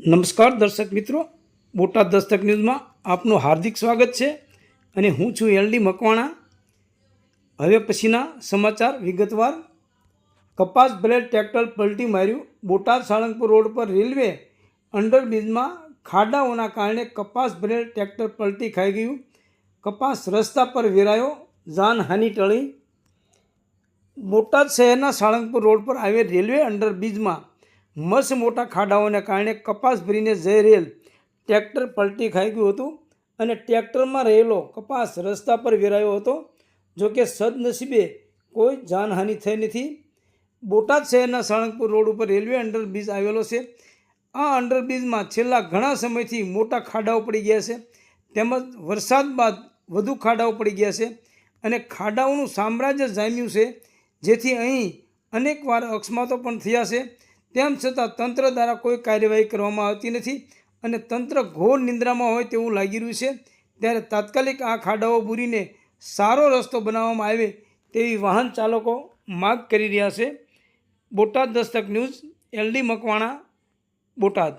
નમસ્કાર દર્શક મિત્રો, બોટાદ દસ્તક ન્યૂઝમાં આપનું હાર્દિક સ્વાગત છે અને હું છું એલડી મકવાણા। હવે પછીના સમાચાર વિગતવાર। કપાસ બ્લેડ ટ્રેક્ટર પલટી માર્યું। બોટાદ સાળંગપુર રોડ પર રેલવે અંડરબ્રિજમાં ખાડાઓના કારણે કપાસ બ્લેડ ટ્રેક્ટર પલટી ખાઈ ગયું। કપાસ રસ્તા પર વેરાયો, જાનહાનિ ટળી। બોટાદ શહેરના સાળંગપુર રોડ પર આવેલ રેલવે અંડરબ્રિજમાં મસ્ત મોટા ખાડાઓને કારણે કપાસ ભરીને જઈ રહેલ ટ્રેક્ટર પલટી ખાઈ ગયું હતું અને ટ્રેક્ટરમાં રહેલો કપાસ રસ્તા પર વેરાયો હતો। જોકે સદનસીબે કોઈ જાનહાનિ થઈ નથી। બોટાદ શહેરના સાળંગપુર રોડ ઉપર રેલવે અંડરબ્રિજ આવેલો છે। આ અંડરબ્રિજમાં છેલ્લા ઘણા સમયથી મોટા ખાડાઓ પડી ગયા છે, તેમજ વરસાદ બાદ વધુ ખાડાઓ પડી ગયા છે અને ખાડાઓનું સામ્રાજ્ય જામ્યું છે, જેથી અહીં અનેકવાર અકસ્માતો પણ થયા છે। તેમ છતાં તંત્ર દ્વારા કોઈ કાર્યવાહી કરવામાં આવતી નથી અને તંત્ર ઘોર નિંદ્રામાં હોય તેવું લાગી રહ્યું છે। ત્યારે તાત્કાલિક આ ખાડાઓ બૂરીને સારો રસ્તો બનાવવામાં આવે તેવી વાહન ચાલકો માગ કરી રહ્યા છે। બોટાદ દસ્તક ન્યૂઝ, એલડી મકવાણા, બોટાદ।